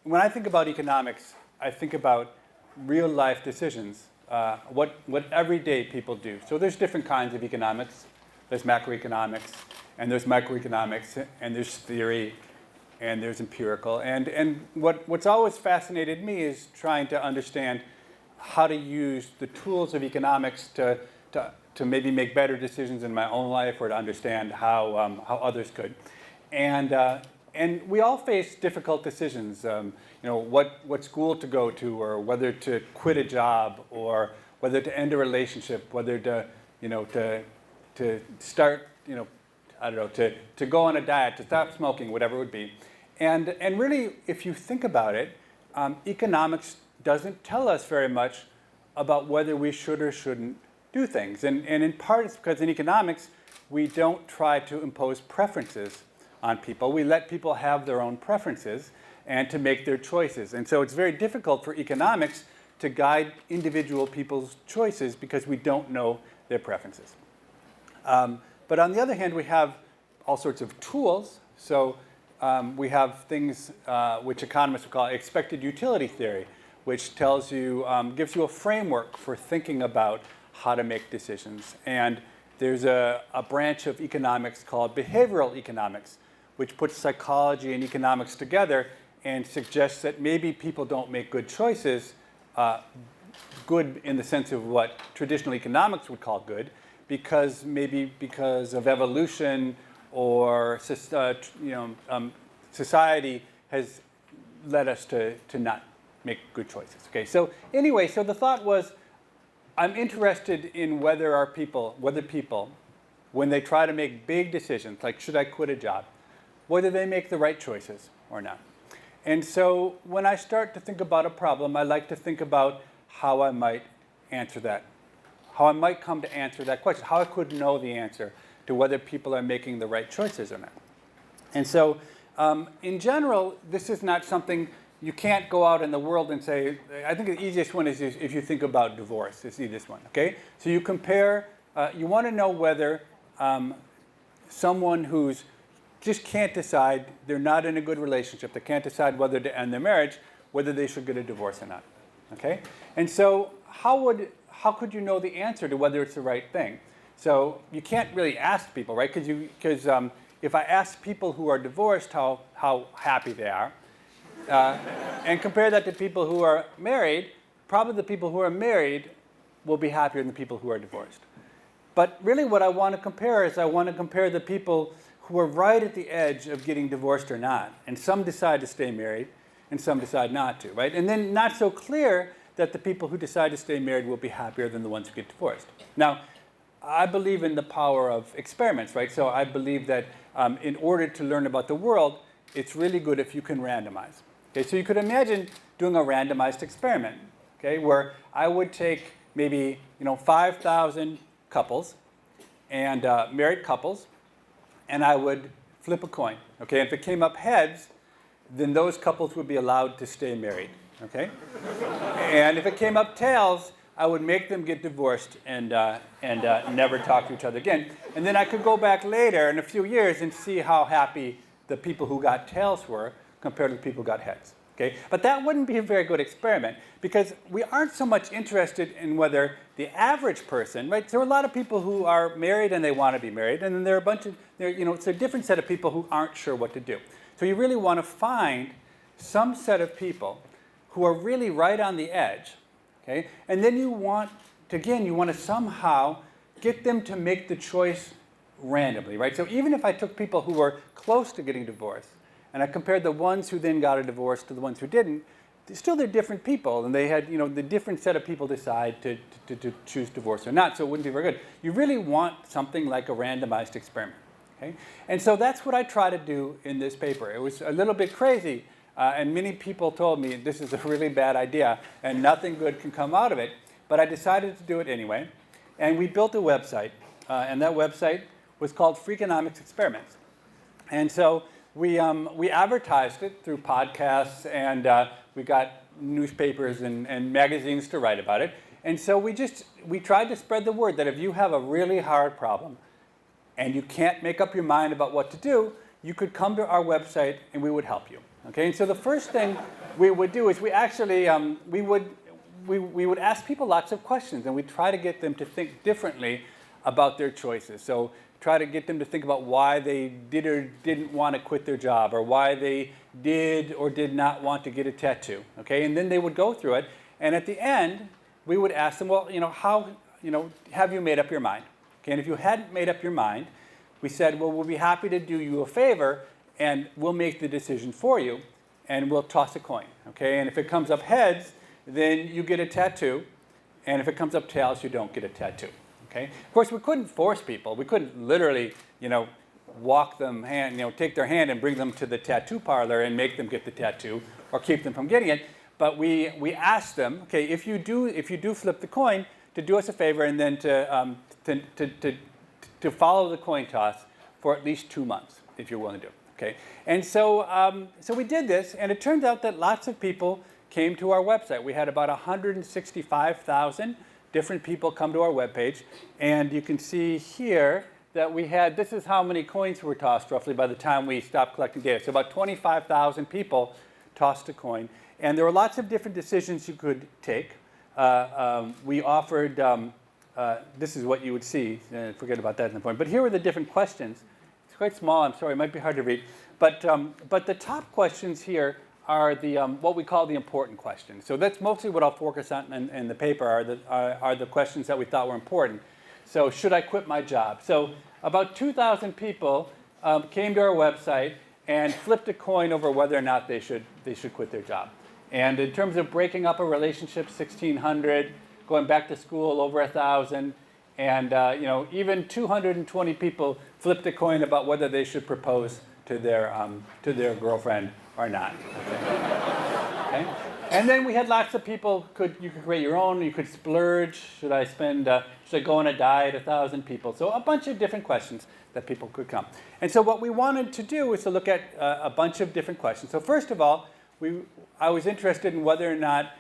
when I think about economics, I think about real life decisions, what everyday people do. So there's different kinds of economics. There's macroeconomics, and there's microeconomics, and there's theory, and there's empirical. And what's always fascinated me is trying to understand how to use the tools of economics to maybe make better decisions in my own life, or to understand how others could. And we all face difficult decisions. What school to go to, or whether to quit a job, or whether to end a relationship, whether to start, to go on a diet, to stop smoking, whatever it would be. And really, if you think about it, economics doesn't tell us very much about whether we should or shouldn't do things. And in part, it's because in economics, we don't try to impose preferences on people. We let people have their own preferences and to make their choices. And so it's very difficult for economics to guide individual people's choices because we don't know their preferences. But on the other hand, we have all sorts of tools. So we have things which economists would call expected utility theory, which tells you, gives you a framework for thinking about how to make decisions. And there's a branch of economics called behavioral economics, which puts psychology and economics together and suggests that maybe people don't make good choices, good in the sense of what traditional economics would call good, because of evolution, or society has led us to not make good choices. Okay, so anyway, so the thought was, I'm interested in whether people, when they try to make big decisions, like should I quit a job, whether they make the right choices or not. And so when I start to think about a problem, I like to think about how I might answer that, how I might come to answer that question, how I could know the answer to whether people are making the right choices or not. And so in general, this is not something you can't go out in the world and say. I think the easiest one is if you think about divorce. It's the easiest one, okay? So you compare, you want to know whether someone who's just can't decide, they're not in a good relationship, they can't decide whether to end their marriage, whether they should get a divorce or not, okay? And so how could you know the answer to whether it's the right thing? So you can't really ask people, right? Because if I ask people who are divorced how happy they are, and compare that to people who are married, probably the people who are married will be happier than the people who are divorced. But really what I want to compare is I want to compare the people who are right at the edge of getting divorced or not. And some decide to stay married, and some decide not to, right? And then not so clear that the people who decide to stay married will be happier than the ones who get divorced. Now, I believe in the power of experiments, right? So I believe that in order to learn about the world, it's really good if you can randomize. Okay, so you could imagine doing a randomized experiment, okay, where I would take maybe 5,000 couples and married couples, and I would flip a coin. Okay, if it came up heads, then those couples would be allowed to stay married. Okay, and if it came up tails, I would make them get divorced and never talk to each other again. And then I could go back later in a few years and see how happy the people who got tails were compared to the people who got heads. Okay? But that wouldn't be a very good experiment because we aren't so much interested in whether the average person, right? There are a lot of people who are married and they want to be married, and then there are a bunch of, it's a different set of people who aren't sure what to do. So you really want to find some set of people who are really right on the edge, okay? And then you want to somehow get them to make the choice randomly, right? So even if I took people who were close to getting divorced, and I compared the ones who then got a divorce to the ones who didn't, they're different people, and they had, the different set of people decide to choose divorce or not, so it wouldn't be very good. You really want something like a randomized experiment, okay? And so that's what I try to do in this paper. It was a little bit crazy, and many people told me this is a really bad idea, and nothing good can come out of it, but I decided to do it anyway, and we built a website, and that website was called Freakonomics Experiments. And so we advertised it through podcasts, and we got newspapers and magazines to write about it. And so we tried to spread the word that if you have a really hard problem and you can't make up your mind about what to do, you could come to our website and we would help you. Okay, and so the first thing we would do is we actually we would ask people lots of questions, and we try to get them to think differently about their choices. So try to get them to think about why they did or didn't want to quit their job, or why they did or did not want to get a tattoo. Okay, and then they would go through it, and at the end we would ask them, well, how, have you made up your mind? Okay, and if you hadn't made up your mind, we said, well, we'll be happy to do you a favor, and we'll make the decision for you, and we'll toss a coin. Okay, and if it comes up heads, then you get a tattoo, and if it comes up tails, you don't get a tattoo. Okay? Of course, we couldn't force people. We couldn't literally, walk them take their hand and bring them to the tattoo parlor and make them get the tattoo or keep them from getting it. But we asked them, okay, if you do flip the coin, to do us a favor and then to follow the coin toss for at least 2 months, if you're willing to do it. Okay? And so we did this, and it turns out that lots of people came to our website. We had about 165,000 different people come to our webpage, and you can see here that this is how many coins were tossed roughly by the time we stopped collecting data. So about 25,000 people tossed a coin, and there were lots of different decisions you could take. We offered, this is what you would see, forget about that in the point, but here were the different questions. It's quite small, I'm sorry, it might be hard to read, but the top questions here are what we call the important questions. So that's mostly what I'll focus on in the paper are the questions that we thought were important. So should I quit my job? So about 2,000 people came to our website and flipped a coin over whether or not they should quit their job. And in terms of breaking up a relationship, 1,600, going back to school, over 1,000, and even 220 people flipped a coin about whether they should propose to their girlfriend or not. Okay? And then we had lots of people. You could create your own. You could splurge. Should I go on a diet? 1,000 people. So a bunch of different questions that people could come. And so what we wanted to do is to look at a bunch of different questions. So first of all, I was interested in whether or not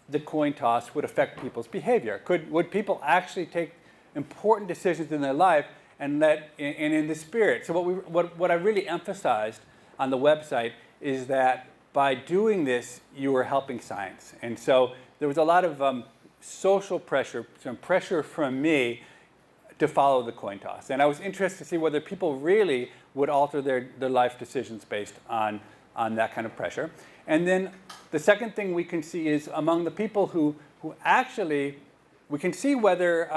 the coin toss would affect people's behavior. Would people actually take important decisions in their life and in the spirit? So what I really emphasized on the website is that by doing this, you were helping science. And so there was a lot of social pressure, some pressure from me to follow the coin toss. And I was interested to see whether people really would alter their life decisions based on that kind of pressure. And then the second thing we can see is among the people who actually, we can see whether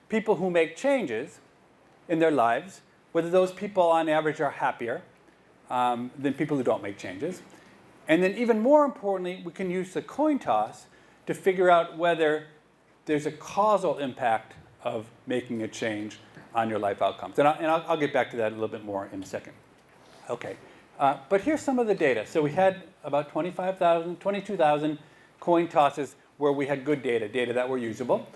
people who make changes in their lives, whether those people on average are happier than people who don't make changes. And then even more importantly, we can use the coin toss to figure out whether there's a causal impact of making a change on your life outcomes. And I'll get back to that a little bit more in a second. Okay, but here's some of the data. So we had about 22,000 coin tosses where we had good data that were usable.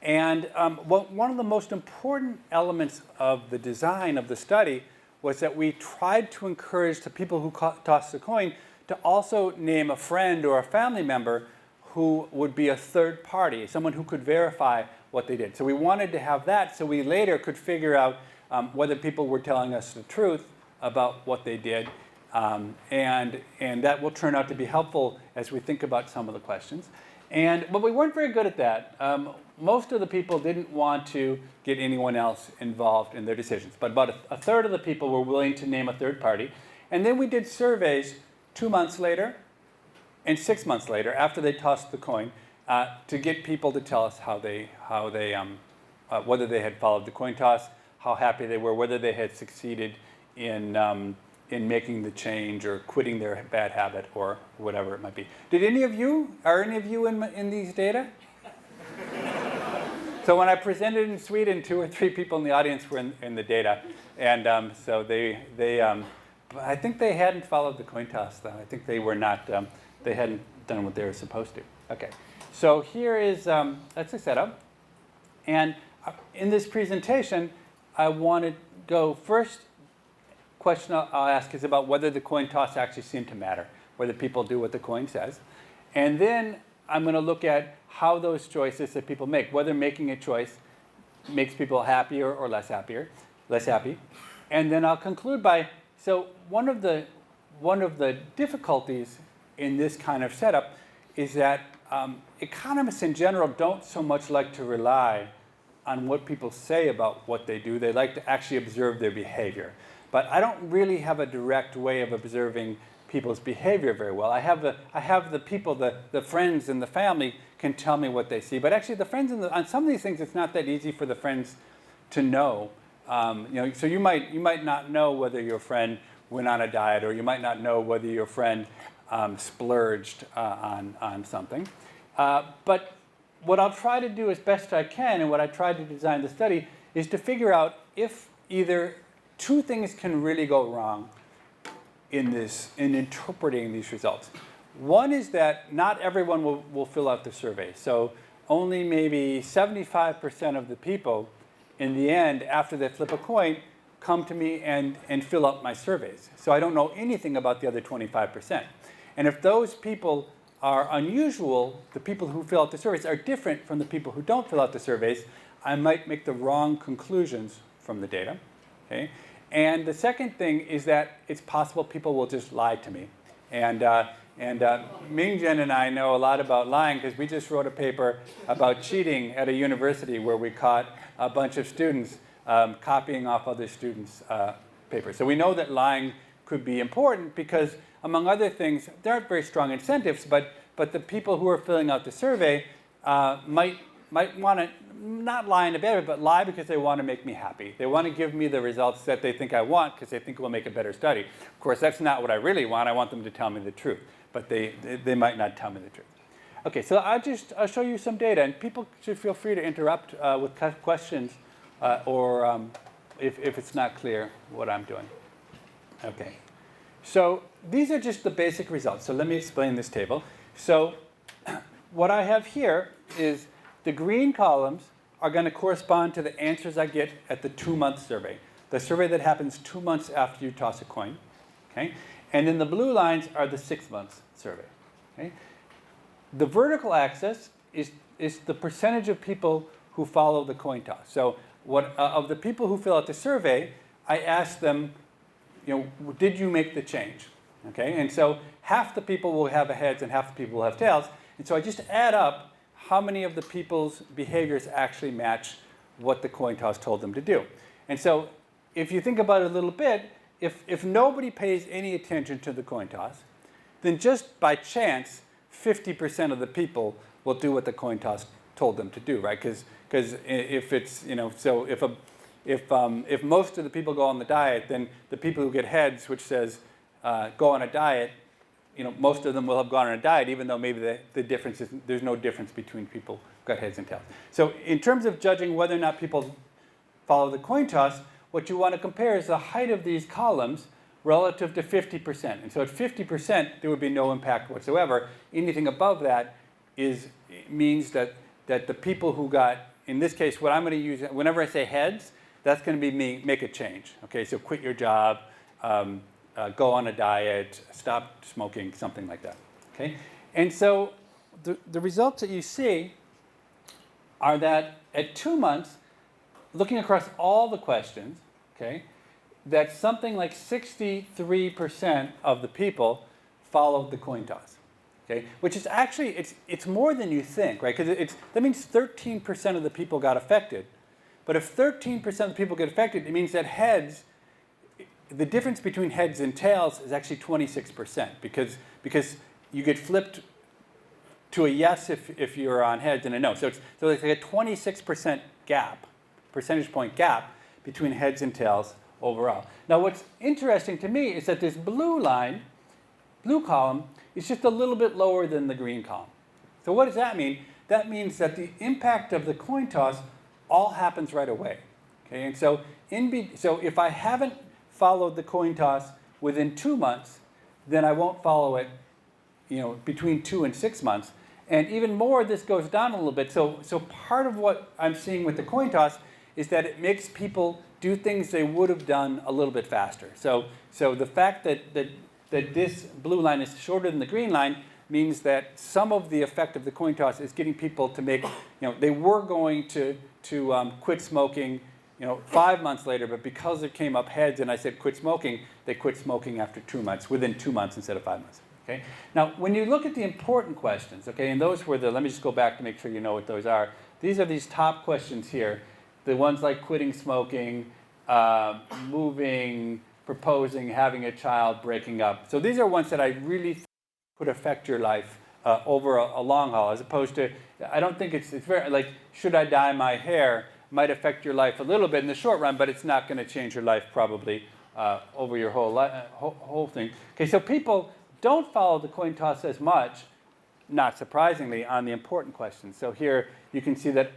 And one of the most important elements of the design of the study was that we tried to encourage the people who tossed the coin to also name a friend or a family member who would be a third party, someone who could verify what they did. So we wanted to have that so we later could figure out whether people were telling us the truth about what they did. And that will turn out to be helpful as we think about some of the questions. But we weren't very good at that. Most of the people didn't want to get anyone else involved in their decisions. But about a third of the people were willing to name a third party. And then we did surveys 2 months later and 6 months later after they tossed the coin to get people to tell us whether they had followed the coin toss, how happy they were, whether they had succeeded in making the change or quitting their bad habit or whatever it might be. Are any of you in these data? So when I presented in Sweden, 2 or 3 people in the audience were in the data. And so I think they hadn't followed the coin toss though. I think they were not, they hadn't done what they were supposed to. Okay, so here is, that's a setup. And in this presentation, I want to go first. Question I'll ask is about whether the coin toss actually seemed to matter, whether people do what the coin says. And then I'm going to look at how those choices that people make, whether making a choice makes people happier or less happy. And then I'll conclude by, so one of the one of the difficulties in this kind of setup is that economists in general don't so much like to rely on what people say about what they do. They like to actually observe their behavior. But I don't really have a direct way of observing people's behavior very well. I have the people, the friends and the family can tell me what they see. But actually the friends, on some of these things, it's not that easy for the friends to know. So you might not know whether your friend went on a diet, or you might not know whether your friend splurged on something. But what I'll try to do as best I can, and what I tried to design the study, is to figure out if either two things can really go wrong in interpreting these results. One is that not everyone will fill out the survey. So only maybe 75% of the people in the end, after they flip a coin, come to me and fill out my surveys. So I don't know anything about the other 25%. And if those people are unusual, the people who fill out the surveys are different from the people who don't fill out the surveys, I might make the wrong conclusions from the data. Okay? And the second thing is that it's possible people will just lie to me. And Ming-Jen and I know a lot about lying because we just wrote a paper about cheating at a university where we caught a bunch of students copying off other students' papers. So we know that lying could be important because, among other things, there aren't very strong incentives, but the people who are filling out the survey might want to not lie in a bad way, but lie because they want to make me happy. They want to give me the results that they think I want because they think it will make a better study. Of course, that's not what I really want. I want them to tell me the truth, but they might not tell me the truth. Okay, so I'll show you some data, and people should feel free to interrupt with questions or if it's not clear what I'm doing. Okay, so these are just the basic results. So let me explain this table. So what I have here is the green columns are going to correspond to the answers I get at the 2-month survey, the survey that happens 2 months after you toss a coin. Okay? And then the blue lines are the 6-month survey. Okay? The vertical axis is the percentage of people who follow the coin toss. So of the people who fill out the survey, I ask them, did you make the change? Okay? And so half the people will have a heads and half the people will have tails. And so I just add up how many of the people's behaviors actually match what the coin toss told them to do. And so if you think about it a little bit, if nobody pays any attention to the coin toss, then just by chance, 50% of the people will do what the coin toss told them to do, right? Because if it's, so if most of the people go on the diet, then the people who get heads, which says go on a diet, most of them will have gone on a diet, even though maybe the difference is, there's no difference between people who got heads and tails. So in terms of judging whether or not people follow the coin toss, what you want to compare is the height of these columns relative to 50%. And so at 50%, there would be no impact whatsoever. Anything above that means that the people who got, in this case, what I'm going to use, whenever I say heads, that's going to be me, make a change. Okay, so quit your job, go on a diet, stop smoking, something like that. Okay? And so the results that you see are that at 2 months, looking across all the questions, okay, that something like 63% of the people followed the coin toss. Okay? Which is actually, it's more than you think, right? Because that means 13% of the people got affected. But if 13% of the people get affected, it means that heads, the difference between heads and tails is actually 26%, because you get flipped to a yes if you're on heads and a no. So it's like a 26% gap, percentage point gap between heads and tails overall. Now what's interesting to me is that this blue column is just a little bit lower than the green column. So what does that mean? That means that the impact of the coin toss all happens right away. Okay, and so if I haven't followed the coin toss within 2 months, then I won't follow it, between 2 and 6 months. And even more, this goes down a little bit. So part of what I'm seeing with the coin toss is that it makes people do things they would have done a little bit faster. So the fact that this blue line is shorter than the green line means that some of the effect of the coin toss is getting people to make, they were going to quit smoking 5 months later, but because it came up heads and I said quit smoking, they quit smoking after 2 months, within 2 months instead of 5 months. Okay? Now, when you look at the important questions, okay, and those were let me just go back to make sure you know what those are. These are these top questions here, the ones like quitting smoking, moving, proposing, having a child, breaking up. So these are ones that I really think could affect your life over a long haul, as opposed to, I don't think it's very, like, should I dye my hair? Might affect your life a little bit in the short run, but it's not going to change your life probably over your whole thing. Okay, so people don't follow the coin toss as much, not surprisingly, on the important questions. So here you can see that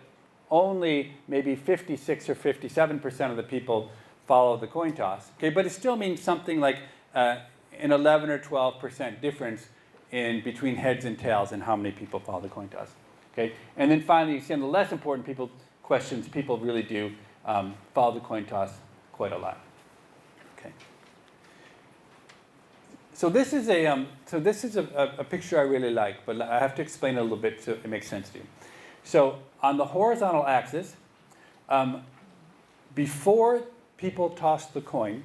only maybe 56 or 57% of the people follow the coin toss. Okay, but it still means something like an 11 or 12% difference in between heads and tails and how many people follow the coin toss. Okay, and then finally you see on the less important questions, people really do follow the coin toss quite a lot. Okay. So this is a picture I really like, but I have to explain it a little bit so it makes sense to you. So on the horizontal axis, before people toss the coin,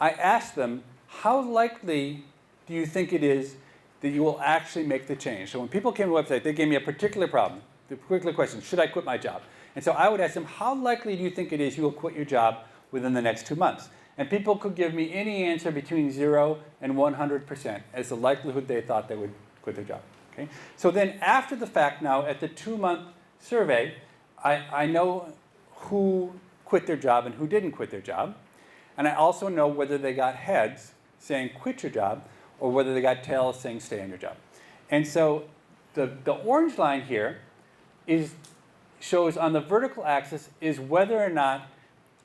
I asked them, how likely do you think it is that you will actually make the change? So when people came to the website, they gave me a particular problem, the particular question, should I quit my job? And so I would ask them, how likely do you think it is you will quit your job within the next 2 months? And people could give me any answer between 0 and 100% as the likelihood they thought they would quit their job. Okay? So then after the fact now, at the 2-month survey, I know who quit their job and who didn't quit their job. And I also know whether they got heads saying quit your job or whether they got tails saying stay on your job. And so the orange line here shows on the vertical axis is whether or not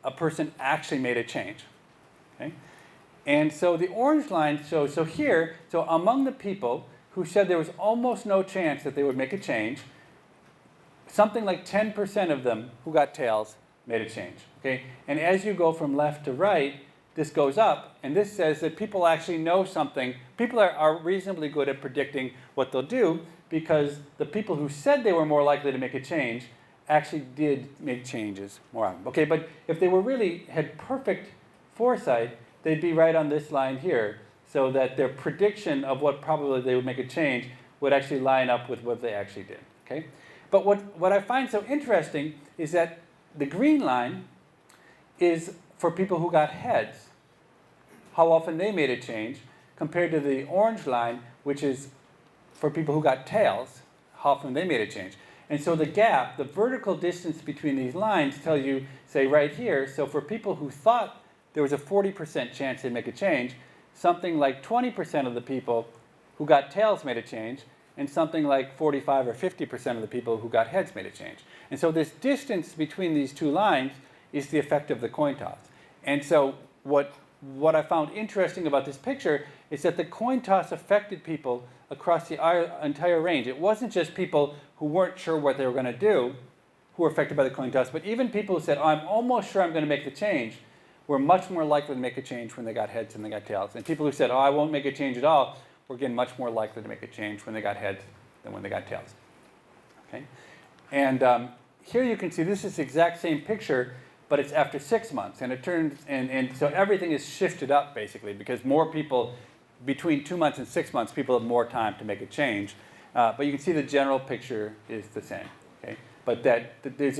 a person actually made a change. Okay? And so the orange line shows, so among the people who said there was almost no chance that they would make a change, something like 10% of them who got tails made a change. Okay? And as you go from left to right, this goes up, and this says that people actually know something. People are reasonably good at predicting what they'll do, because the people who said they were more likely to make a change actually did make changes more often. Okay, but if they had perfect foresight, they'd be right on this line here, so that their prediction of what probably they would make a change would actually line up with what they actually did. Okay? But what I find so interesting is that the green line is for people who got heads, how often they made a change, compared to the orange line, which is for people who got tails, how often they made a change. And so the gap, the vertical distance between these lines tells you, say right here, so for people who thought there was a 40% chance they'd make a change, something like 20% of the people who got tails made a change, and something like 45 or 50% of the people who got heads made a change. And so this distance between these two lines is the effect of the coin toss. And so what I found interesting about this picture is that the coin toss affected people across the entire range. It wasn't just people who weren't sure what they were going to do who were affected by the coin toss, but even people who said, I'm almost sure I'm going to make the change, were much more likely to make a change when they got heads than they got tails. And people who said, I won't make a change at all, were again much more likely to make a change when they got heads than when they got tails. Okay? And here you can see this is the exact same picture, but it's after 6 months. And it turns, and so everything is shifted up basically, because more people, between 2 months and 6 months, people have more time to make a change. But you can see the general picture is the same. Okay? But that there's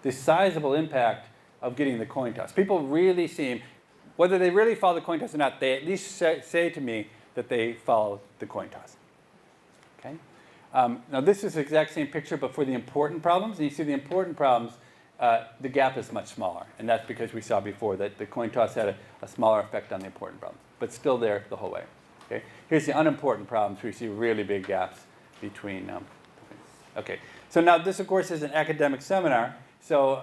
this sizable impact of getting the coin toss. People really seem, whether they really follow the coin toss or not, they at least say to me that they follow the coin toss. Okay? Now this is the exact same picture, but for the important problems. And you see the important problems, the gap is much smaller. And that's because we saw before that the coin toss had a smaller effect on the important problems, but still there the whole way. Okay? Here's the unimportant problems where you see really big gaps between. Okay. So now this, of course, is an academic seminar. So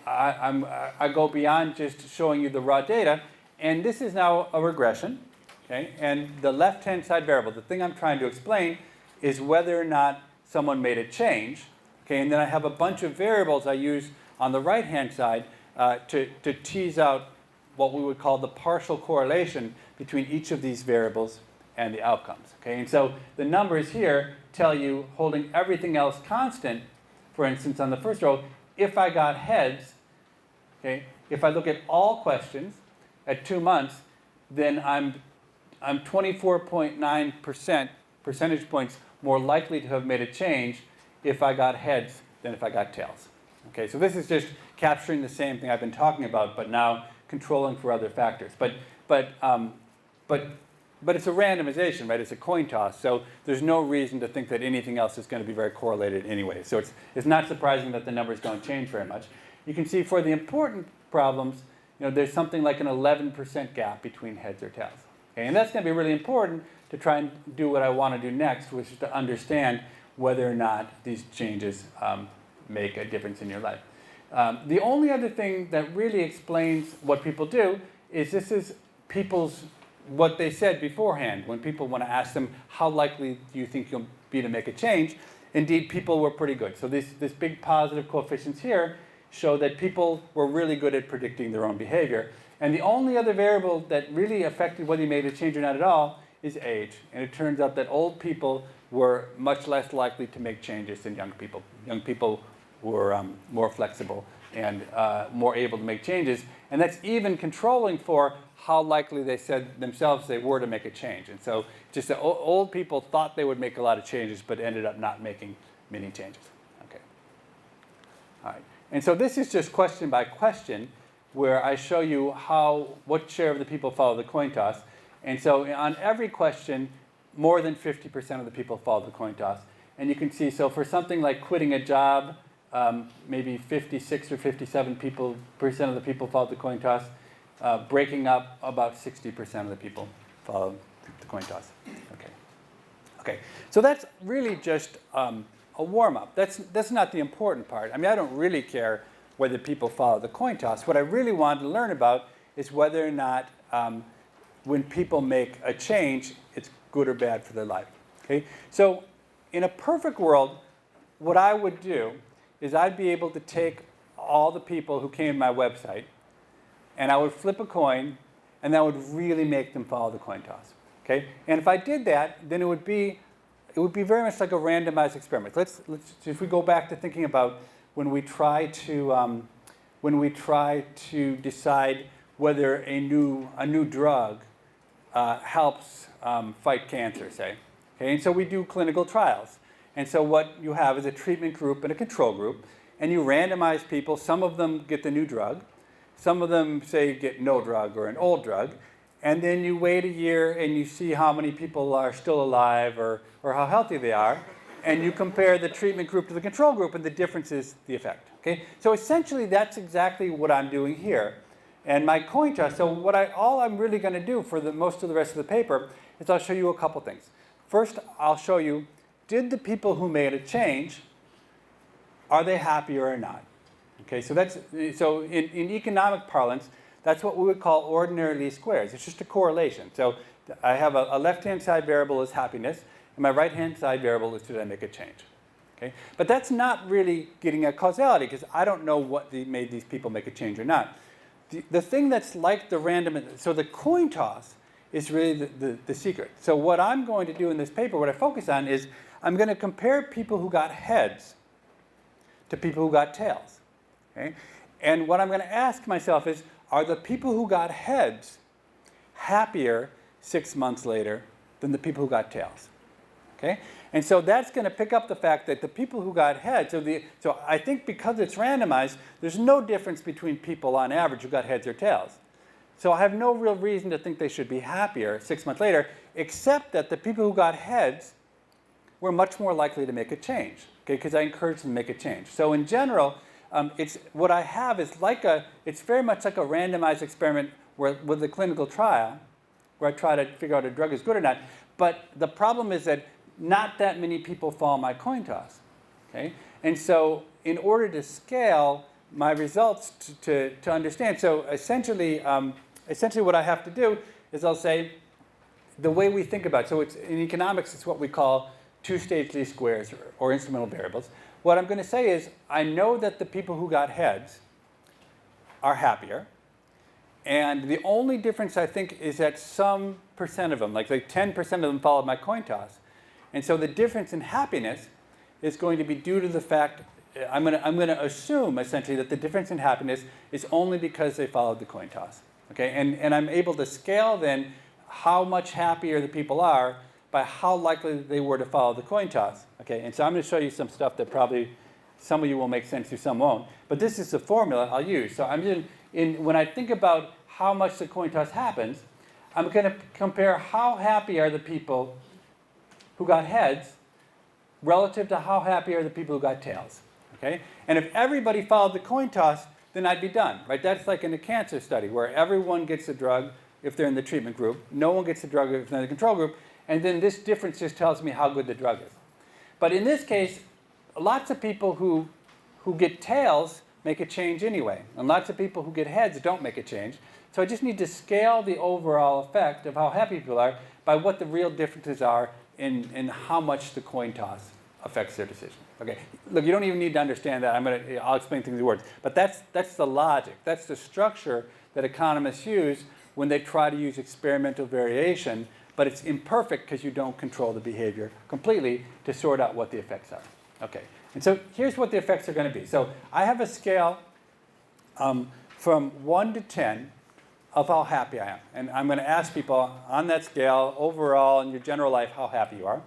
I go beyond just showing you the raw data. And this is now a regression. Okay? And the left-hand side variable, the thing I'm trying to explain, is whether or not someone made a change. Okay? And then I have a bunch of variables I use on the right-hand side to tease out what we would call the partial correlation between each of these variables and the outcomes. Okay? And so the numbers here tell you, holding everything else constant, for instance, on the first row, if I got heads, okay, if I look at all questions at 2 months, then I'm 24.9% percentage points more likely to have made a change if I got heads than if I got tails. Okay, so this is just capturing the same thing I've been talking about, but now controlling for other factors. But it's a randomization, right? It's a coin toss, so there's no reason to think that anything else is going to be very correlated anyway. So it's not surprising that the numbers don't change very much. You can see for the important problems, there's something like an 11% gap between heads or tails. Okay, and that's going to be really important to try and do what I want to do next, which is to understand whether or not these changes make a difference in your life. The only other thing that really explains what people do is this is what they said beforehand. When people want to ask them, how likely do you think you'll be to make a change? Indeed, people were pretty good. So this big positive coefficients here show that people were really good at predicting their own behavior. And the only other variable that really affected whether you made a change or not at all is age. And it turns out that old people were much less likely to make changes than young people. Young people were more flexible and more able to make changes. And that's even controlling for how likely they said themselves they were to make a change. And so just the old people thought they would make a lot of changes, but ended up not making many changes. Okay. All right. And so this is just question by question, where I show you what share of the people follow the coin toss. And so on every question, more than 50% of the people follow the coin toss. And you can see, so for something like quitting a job, maybe 56 or 57% of the people follow the coin toss. Breaking up, about 60% of the people follow the coin toss. Okay. So that's really just a warm-up. That's not the important part. I mean, I don't really care whether people follow the coin toss. What I really wanted to learn about is whether or not when people make a change, it's good or bad for their life. Okay? So in a perfect world, what I would do is I'd be able to take all the people who came to my website, and I would flip a coin, and that would really make them follow the coin toss. Okay? And if I did that, then it would be very much like a randomized experiment. If we go back to thinking about when we try to decide whether a new drug helps fight cancer, say. Okay? And so we do clinical trials. And so what you have is a treatment group and a control group, and you randomize people. Some of them get the new drug. Some of them, say, get no drug or an old drug. And then you wait a year and you see how many people are still alive or how healthy they are. And you compare the treatment group to the control group, and the difference is the effect. Okay? So essentially, that's exactly what I'm doing here. And my coin toss, so all I'm really going to do for most of the rest of the paper is I'll show you a couple things. First, I'll show you, did the people who made a change, are they happier or not? Okay, so in economic parlance, that's what we would call ordinary least squares. It's just a correlation. So I have a left-hand side variable is happiness, and my right-hand side variable is did I make a change? Okay? But that's not really getting at causality, because I don't know what made these people make a change or not. The thing that's like the random, so the coin toss is really the secret. So what I'm going to do in this paper, what I focus on is I'm going to compare people who got heads to people who got tails. Okay? And what I'm going to ask myself is, are the people who got heads happier 6 months later than the people who got tails? Okay? And so that's going to pick up the fact that the people who got heads, so I think because it's randomized, there's no difference between people on average who got heads or tails. So I have no real reason to think they should be happier 6 months later, except that the people who got heads were much more likely to make a change, okay, because I encouraged them to make a change. So in general, what I have is it's very much like a randomized experiment with a clinical trial, where I try to figure out if a drug is good or not. But the problem is that not that many people follow my coin toss. Okay? And so in order to scale my results to understand, so essentially what I have to do is I'll say the way we think about it. So in economics, it's what we call two-stage least squares or instrumental variables. What I'm going to say is I know that the people who got heads are happier. And the only difference, I think, is that some percent of them, like 10% of them followed my coin toss. And so the difference in happiness is going to be due to the fact I'm gonna assume essentially that the difference in happiness is only because they followed the coin toss. Okay, and I'm able to scale then how much happier the people are by how likely they were to follow the coin toss. Okay, and so I'm going to show you some stuff that probably some of you will make sense to, some won't. But this is the formula I'll use. So when I think about how much the coin toss happens, I'm going to compare how happy are the people who got heads relative to how happy are the people who got tails. Okay, and if everybody followed the coin toss, then I'd be done. Right? That's like in a cancer study where everyone gets the drug if they're in the treatment group, no one gets the drug if they're in the control group, and then this difference just tells me how good the drug is. But in this case, lots of people who get tails make a change anyway, and lots of people who get heads don't make a change. So I just need to scale the overall effect of how happy people are by what the real differences are in how much the coin toss affects their decision. Okay, look, you don't even need to understand that. I'll explain things in words. But that's the logic. That's the structure that economists use when they try to use experimental variation, but it's imperfect because you don't control the behavior completely to sort out what the effects are. Okay, and so here's what the effects are going to be. So I have a scale from 1 to 10 of how happy I am. And I'm going to ask people on that scale, overall in your general life, how happy you are.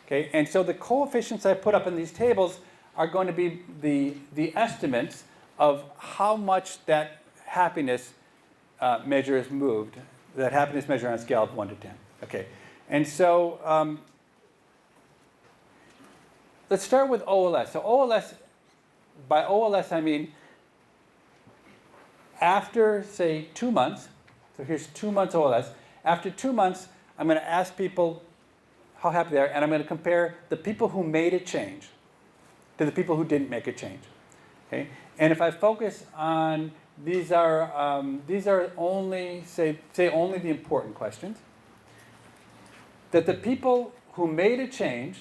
Okay, and so the coefficients I put up in these tables are going to be the estimates of how much that happiness measure is moved, that happiness measure on a scale of 1 to 10. Okay, and so let's start with OLS. So OLS, by OLS I mean after, say, 2 months, so here's 2 months OLS, after 2 months I'm going to ask people how happy they are, and I'm going to compare the people who made a change to the people who didn't make a change. Okay, and if I focus on these are only say only the important questions. That the people who made a change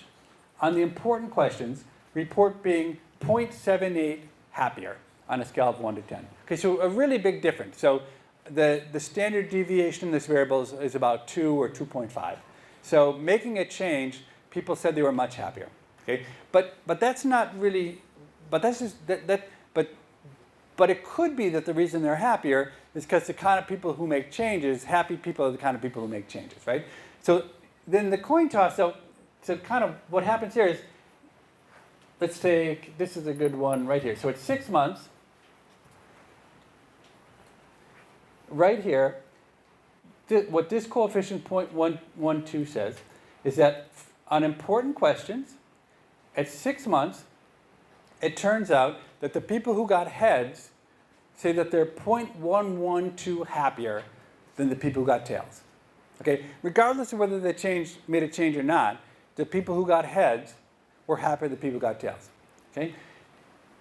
on the important questions report being 0.78 happier on a scale of 1 to 10. Okay, so a really big difference. So the standard deviation in this variable is about 2 or 2.5. So making a change, people said they were much happier. Okay, but that's not really. But that's just But it could be that the reason they're happier is because the kind of people who make changes, happy people are the kind of people who make changes, right? So then the coin toss, so kind of what happens here is, let's take, this is a good one right here. So it's 6 months. Right here, what this coefficient 0.112 says is that on important questions, at 6 months, it turns out that the people who got heads say that they're 0.112 happier than the people who got tails. Okay, regardless of whether they made a change or not, the people who got heads were happier than the people who got tails. Okay,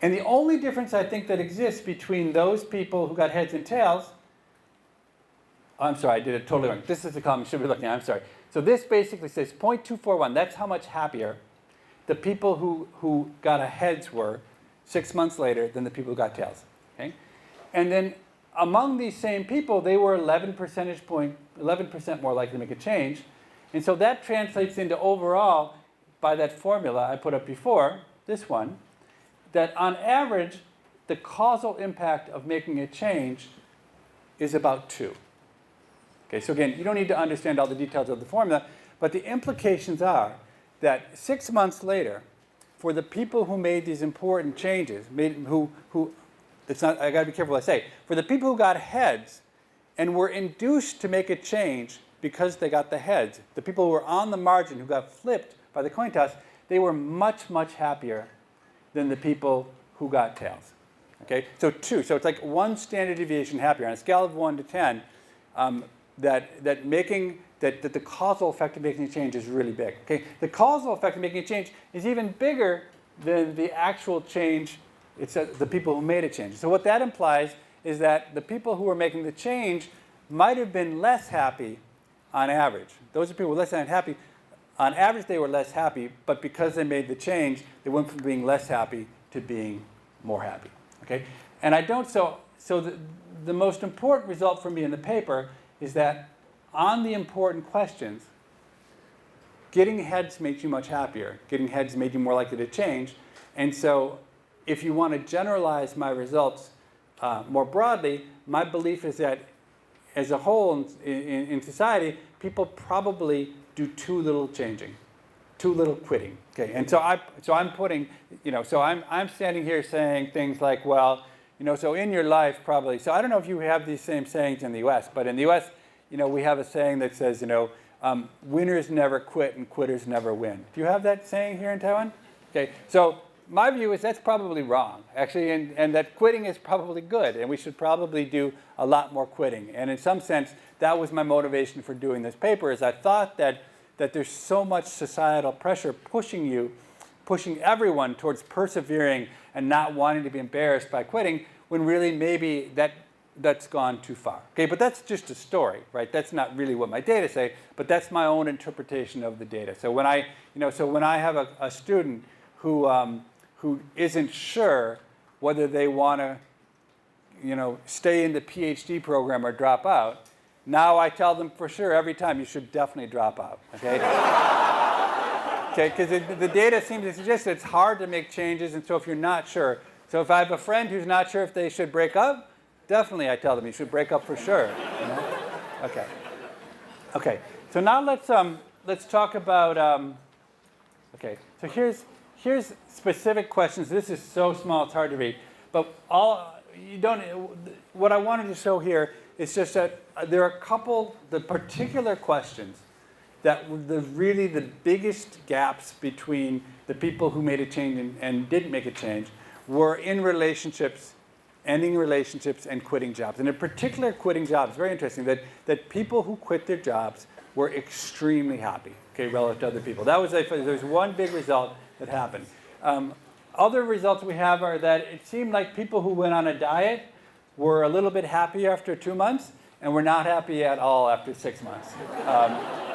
and the only difference I think that exists between those people who got heads and tails, I'm sorry, I did it totally wrong. This is the column you should be looking at. I'm sorry. So this basically says 0.241. That's how much happier the people who got a heads were 6 months later than the people who got tails. Okay? And then among these same people, they were 11% more likely to make a change. And so that translates into overall, by that formula I put up before, this one, that on average, the causal impact of making a change is about 2. Okay, so again, you don't need to understand all the details of the formula, but the implications are that 6 months later, for the people who made these important changes, it's not, I gotta be careful what I say, for the people who got heads and were induced to make a change because they got the heads, the people who were on the margin who got flipped by the coin toss, they were much, much happier than the people who got tails. Okay, so 2, so it's like 1 standard deviation happier on a scale of 1 to 10. That the causal effect of making a change is really big. Okay, the causal effect of making a change is even bigger than the actual change. It's the people who made a change. So what that implies is that the people who were making the change might have been less happy on average. Those are people who were less happy. On average, they were less happy, but because they made the change, they went from being less happy to being more happy. Okay, and I don't. So the most important result for me in the paper is that on the important questions, getting heads makes you much happier. Getting heads made you more likely to change. And so if you want to generalize my results more broadly, my belief is that as a whole in society, people probably do too little changing, too little quitting. Okay, and so I'm putting, so I'm standing here saying things like, well, so in your life probably. So I don't know if you have these same sayings in the U.S., but in the U.S., we have a saying that says, winners never quit and quitters never win. Do you have that saying here in Taiwan? Okay, so my view is that's probably wrong, actually, and that quitting is probably good, and we should probably do a lot more quitting. And in some sense, that was my motivation for doing this paper, is I thought that there's so much societal pressure pushing everyone towards persevering and not wanting to be embarrassed by quitting, when really maybe that's gone too far. Okay, but that's just a story, right? That's not really what my data say, but that's my own interpretation of the data. So when I have a student who isn't sure whether they want to, stay in the PhD program or drop out, now I tell them for sure every time you should definitely drop out. Okay. Okay, because the data seems to suggest that it's hard to make changes, and so if you're not sure, so if I have a friend who's not sure if they should break up, definitely I tell them you should break up for sure. Okay. Okay. So now let's talk about. Okay. So here's specific questions. This is so small it's hard to read, but what I wanted to show here is just that there are a couple the particular questions that were really the biggest gaps between the people who made a change and didn't make a change were in relationships, ending relationships, and quitting jobs. And in particular, quitting jobs, very interesting, that people who quit their jobs were extremely happy, okay, relative to other people. There's one big result that happened. Other results we have are that it seemed like people who went on a diet were a little bit happy after 2 months, and were not happy at all after 6 months.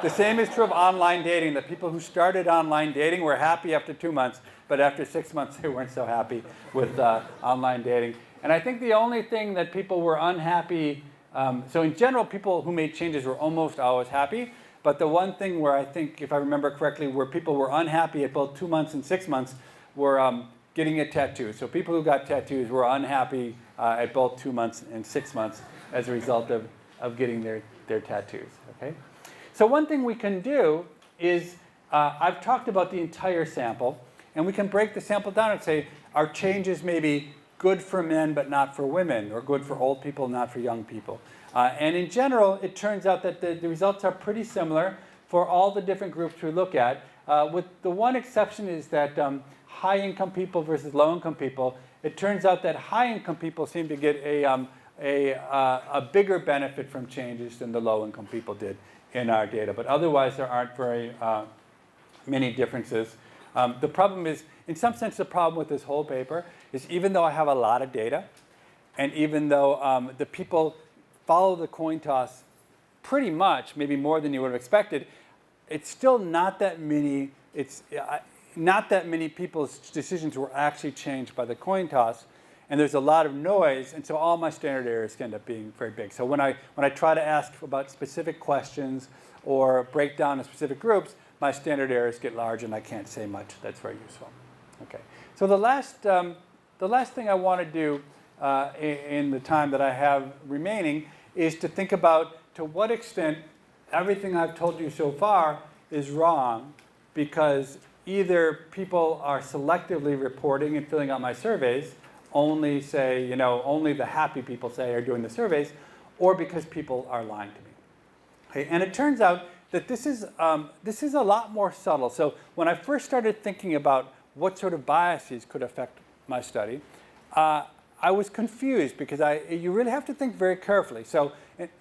The same is true of online dating. The people who started online dating were happy after 2 months, but after 6 months they weren't so happy with online dating. And I think the only thing that people were unhappy, so in general, people who made changes were almost always happy, but the one thing where I think, if I remember correctly, where people were unhappy at both 2 months and 6 months were getting a tattoo. So people who got tattoos were unhappy at both 2 months and 6 months as a result of getting their tattoos, okay? So one thing we can do is, I've talked about the entire sample, and we can break the sample down and say, are changes maybe good for men but not for women, or good for old people, not for young people? And in general, it turns out that the results are pretty similar for all the different groups we look at, with the one exception is that high-income people versus low-income people, it turns out that high-income people seem to get a bigger benefit from changes than the low-income people did in our data. But otherwise, there aren't very many differences. The problem is, in some sense, the problem with this whole paper is even though I have a lot of data, and even though the people follow the coin toss pretty much, maybe more than you would have expected, it's still not that many. Not that many people's decisions were actually changed by the coin toss, and there's a lot of noise, and so all my standard errors end up being very big. So when I try to ask about specific questions or break down in specific groups, my standard errors get large, and I can't say much that's very useful. Okay. So the last thing I want to do in the time that I have remaining is to think about to what extent everything I've told you so far is wrong, because either people are selectively reporting and filling out my surveys, only the happy people say are doing the surveys, or because people are lying to me. Okay, and it turns out that this is a lot more subtle. So when I first started thinking about what sort of biases could affect my study, I was confused because you really have to think very carefully. So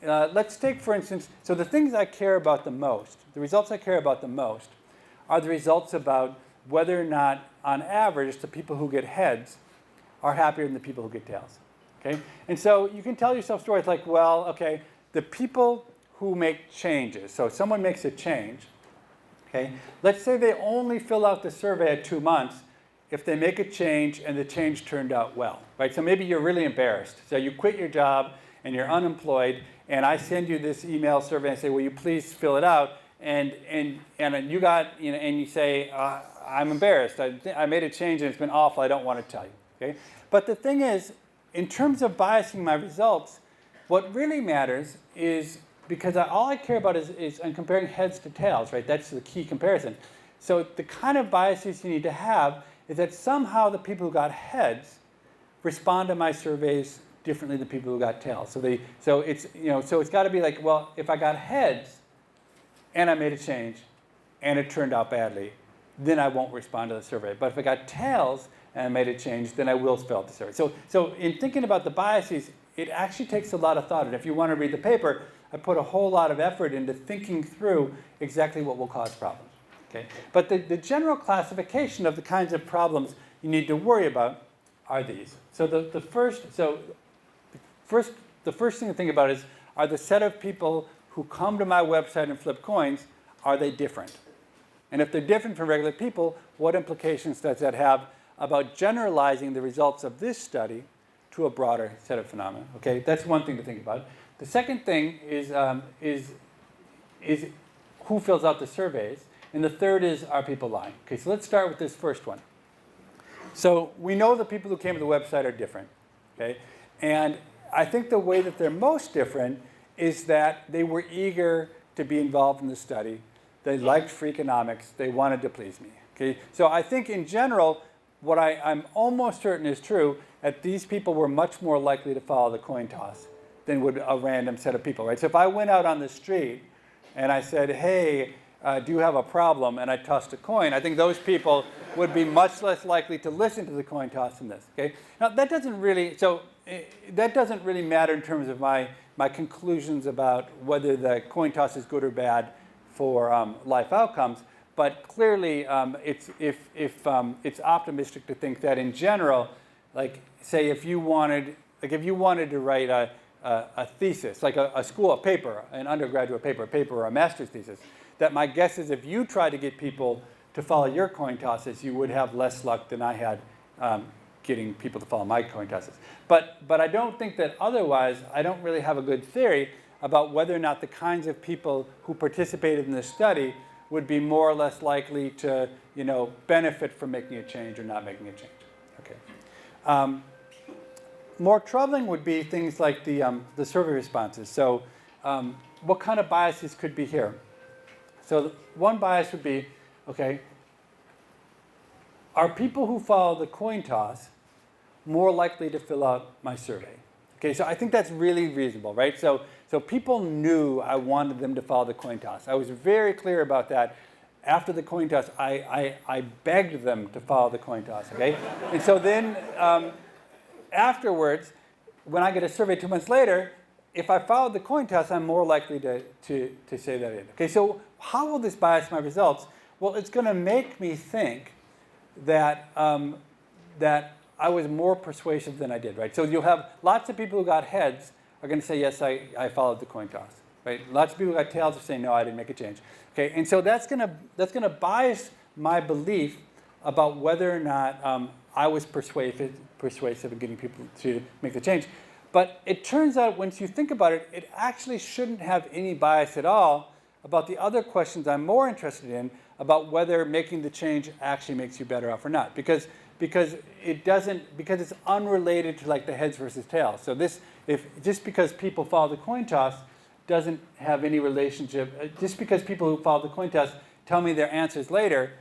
let's take, for instance, so the things I care about the most, the results I care about the most, are the results about whether or not, on average, the people who get heads are happier than the people who get tails. Okay? And so you can tell yourself stories like, well, okay, the people who make changes, so someone makes a change, okay, let's say they only fill out the survey at 2 months if they make a change and the change turned out well, right? So maybe you're really embarrassed. So you quit your job and you're unemployed, and I send you this email survey and say, will you please fill it out? And you say, I'm embarrassed. I made a change and it's been awful. I don't want to tell you. Okay? But the thing is, in terms of biasing my results, what really matters is, because all I care about is I'm comparing heads to tails, right? That's the key comparison. So the kind of biases you need to have is that somehow the people who got heads respond to my surveys differently than people who got tails. So it's got to be like, well, if I got heads and I made a change and it turned out badly, then I won't respond to the survey. But if I got tails and I made a change, then I will fill out the survey. So in thinking about the biases, it actually takes a lot of thought. And if you want to read the paper, I put a whole lot of effort into thinking through exactly what will cause problems. Okay? But the general classification of the kinds of problems you need to worry about are these. So the first thing to think about is, are the set of people who come to my website and flip coins, are they different? And if they're different from regular people, what implications does that have about generalizing the results of this study to a broader set of phenomena? Okay, that's one thing to think about. The second thing is who fills out the surveys, and the third is, are people lying? Okay, so let's start with this first one. So we know the people who came to the website are different, okay? And I think the way that they're most different is that they were eager to be involved in the study. They liked free economics. They wanted to please me, okay? So I think in general, what I'm almost certain is true, that these people were much more likely to follow the coin toss than would a random set of people, right? So if I went out on the street and I said, hey, do you have a problem? And I tossed a coin, I think those people would be much less likely to listen to the coin toss than this, okay? Now that doesn't really matter in terms of my conclusions about whether the coin toss is good or bad for life outcomes, but clearly it's optimistic to think that in general, like say if you wanted to write a thesis, like a paper, an undergraduate paper or a master's thesis, that my guess is if you try to get people to follow your coin tosses, you would have less luck than I had getting people to follow my coin tosses. But I don't think that otherwise, I don't really have a good theory about whether or not the kinds of people who participated in this study would be more or less likely to, benefit from making a change or not making a change. Okay. More troubling would be things like the survey responses. So what kind of biases could be here? So one bias would be, okay, are people who follow the coin toss more likely to fill out my survey? Okay, so I think that's really reasonable, right? So people knew I wanted them to follow the coin toss. I was very clear about that. After the coin toss, I begged them to follow the coin toss, okay? And so then afterwards, when I get a survey 2 months later, if I followed the coin toss, I'm more likely to say that I did. Okay, so how will this bias my results? Well, it's going to make me think that that I was more persuasive than I did, right? So you'll have lots of people who got heads are going to say, yes, I followed the coin toss, right? Lots of people who got tails are saying, no, I didn't make a change. Okay, and so that's going to bias my belief about whether or not I was persuasive in getting people to make the change. But it turns out, once you think about it, it actually shouldn't have any bias at all about the other questions I'm more interested in, about whether making the change actually makes you better off or not. Because it's unrelated to like the heads versus tails. So just because people follow the coin toss doesn't have any relationship. Just because people who follow the coin toss tell me their answers later,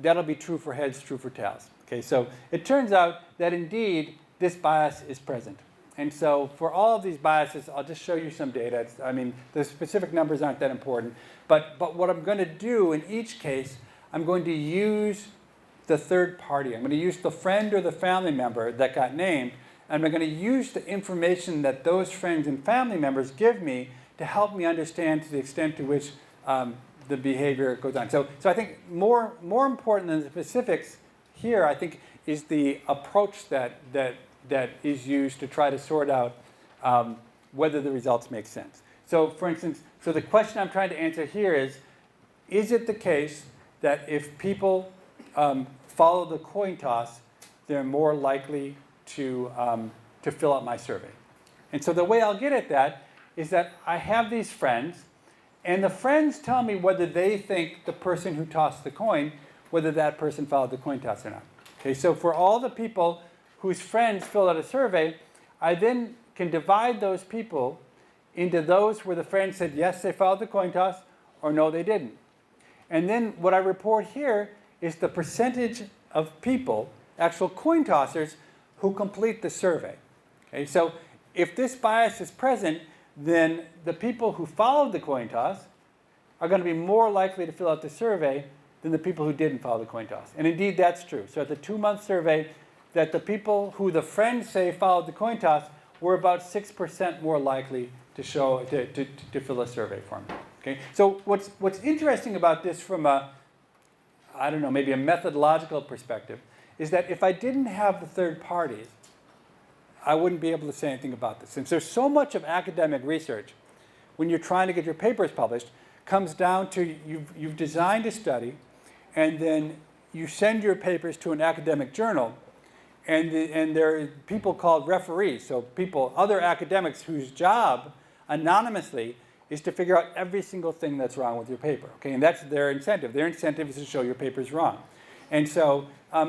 that'll be true for heads, true for tails. Okay, so it turns out that indeed this bias is present. And so for all of these biases, I'll just show you some data. The specific numbers aren't that important. But what I'm going to do in each case, I'm going to use the third party. I'm going to use the friend or the family member that got named. And I'm going to use the information that those friends and family members give me to help me understand to the extent to which the behavior goes on. So I think more important than the specifics here, I think, is the approach that is used to try to sort out whether the results make sense. So for instance, the question I'm trying to answer here is it the case that if people follow the coin toss, they're more likely to fill out my survey? And so the way I'll get at that is that I have these friends, and the friends tell me whether they think the person who tossed the coin, whether that person followed the coin toss or not. Okay, so for all the people whose friends filled out a survey, I then can divide those people into those where the friends said yes, they followed the coin toss, or no, they didn't. And then what I report here is the percentage of people, actual coin tossers, who complete the survey. Okay, so if this bias is present, then the people who followed the coin toss are going to be more likely to fill out the survey than the people who didn't follow the coin toss. And indeed, that's true. So at the 2-month survey, that the people who the friends say followed the coin toss were about 6% more likely to fill a survey form. Okay? So what's interesting about this from a, I don't know, maybe a methodological perspective, is that if I didn't have the third parties, I wouldn't be able to say anything about this. Since there's so much of academic research, when you're trying to get your papers published, comes down to you've designed a study, and then you send your papers to an academic journal, and there are people called referees, so other academics whose job, anonymously, is to figure out every single thing that's wrong with your paper. Okay, and that's their incentive. Their incentive is to show your paper's wrong. And so,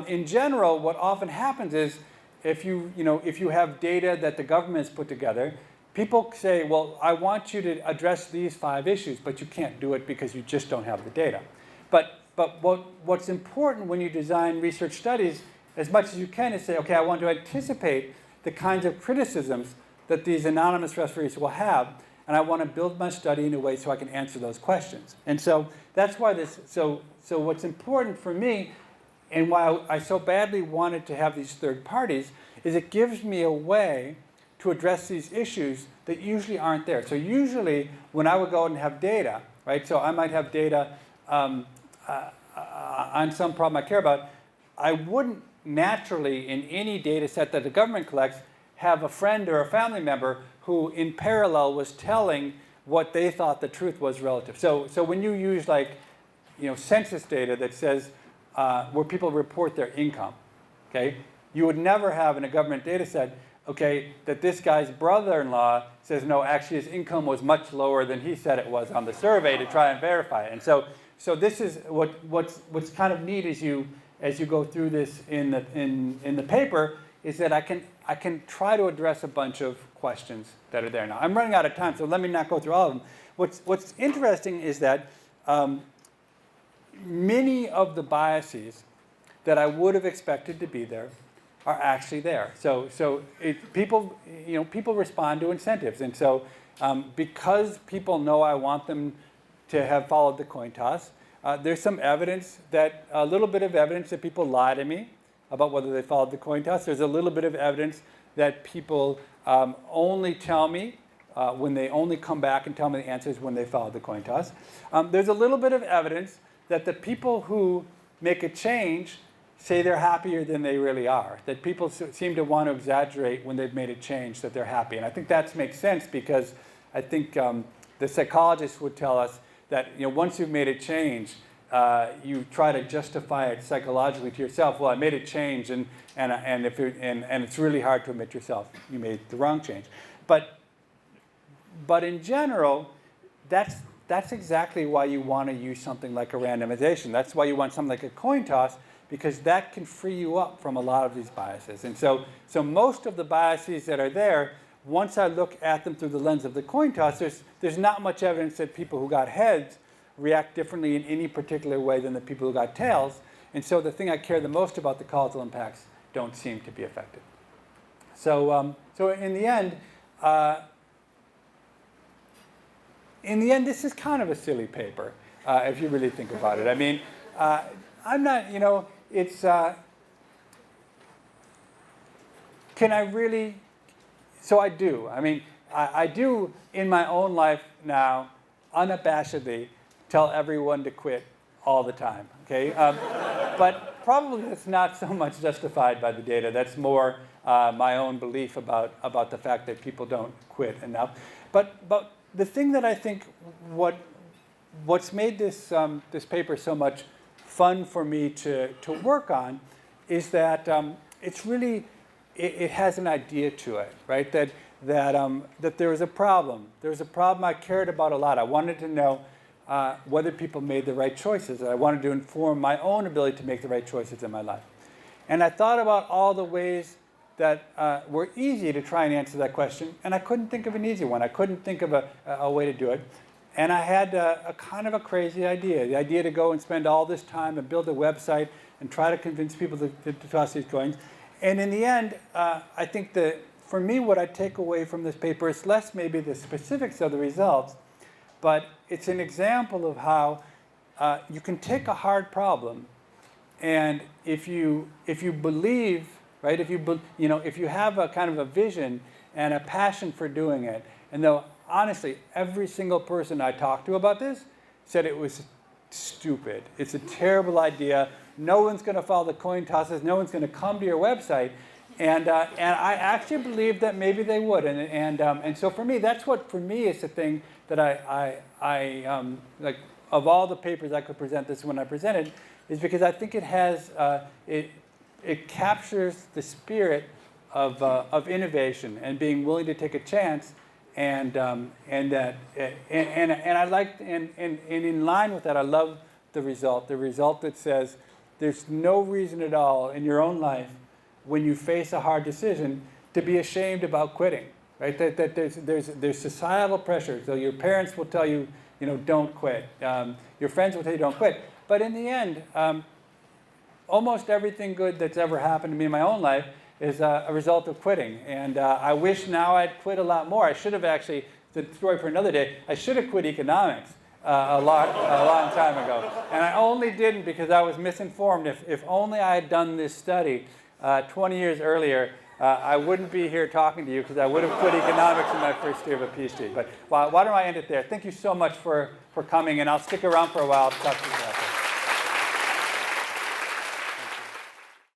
in general, what often happens is, if you have data that the government has put together, people say, well, I want you to address these 5 issues, but you can't do it because you just don't have the data. But what's important when you design research studies, as much as you can, is say, okay, I want to anticipate the kinds of criticisms that these anonymous referees will have, and I want to build my study in a way so I can answer those questions. And so that's why so what's important for me, and why I so badly wanted to have these third parties, is it gives me a way to address these issues that usually aren't there. So usually when I would go out and have data, right, so I might have data on some problem I care about, I wouldn't naturally, in any data set that the government collects, have a friend or a family member who in parallel was telling what they thought the truth was relative. So when you use census data that says where people report their income, okay, you would never have in a government data set, okay, that this guy's brother-in-law says, no, actually his income was much lower than he said it was on the survey, to try and verify it. And so this is what's kind of neat as you go through this in the paper, is that I can try to address a bunch of questions that are there. Now, I'm running out of time, so let me not go through all of them. What's interesting is that many of the biases that I would have expected to be there are actually there. So people respond to incentives, and so because people know I want them to have followed the coin toss, there's some evidence a little bit of evidence that people lie to me about whether they followed the coin toss. There's a little bit of evidence that people only tell me when they only come back and tell me the answers when they followed the coin toss. There's a little bit of evidence that the people who make a change say they're happier than they really are, that people seem to want to exaggerate when they've made a change that they're happy. And I think that makes sense, because I think the psychologists would tell us that once you've made a change, you try to justify it psychologically to yourself. Well, I made a change, and it's really hard to admit yourself you made the wrong change. But in general, that's exactly why you want to use something like a randomization. That's why you want something like a coin toss, because that can free you up from a lot of these biases. And so most of the biases that are there, once I look at them through the lens of the coin toss, there's not much evidence that people who got heads react differently in any particular way than the people who got tails. And so the thing I care the most about, the causal impacts, don't seem to be affected. So in the end, this is kind of a silly paper, if you really think about it. I mean, I'm not, it's, can I really, so I do. I mean, I do in my own life now, unabashedly, tell everyone to quit all the time, okay? But probably it's not so much justified by the data. That's more my own belief about the fact that people don't quit enough. But the thing that I think what's made this paper so much fun for me to work on is that it's really, it has an idea to it, right? That there was a problem. There was a problem I cared about a lot. I wanted to know whether people made the right choices. I wanted to inform my own ability to make the right choices in my life. And I thought about all the ways that were easy to try and answer that question, and I couldn't think of an easy one. I couldn't think of a way to do it. And I had a kind of a crazy idea, the idea to go and spend all this time and build a website and try to convince people to toss these coins. And in the end, I think that for me, what I take away from this paper is less maybe the specifics of the results, but it's an example of how you can take a hard problem, and if you believe, right, if you have a kind of a vision and a passion for doing it, and though honestly every single person I talked to about this said it was stupid, it's a terrible idea, no one's going to follow the coin tosses, no one's going to come to your website, and I actually believe that maybe they would, and so for me, that's what for me is the thing that I like. Of all the papers I could present, this one I presented, is because I think it has it captures the spirit of innovation and being willing to take a chance, and I like and in line with that, I love the result that says there's no reason at all in your own life when you face a hard decision to be ashamed about quitting, right? That there's societal pressure. So your parents will tell you, don't quit. Your friends will tell you don't quit. But in the end, almost everything good that's ever happened to me in my own life is a result of quitting. And I wish now I'd quit a lot more. I should have actually, the story for another day, I should have quit economics a long time ago. And I only didn't because I was misinformed. If only I had done this study 20 years earlier, I wouldn't be here talking to you because I would have quit economics in my first year of a PhD. But why don't I end it there? Thank you so much for coming, and I'll stick around for a while to talk to you.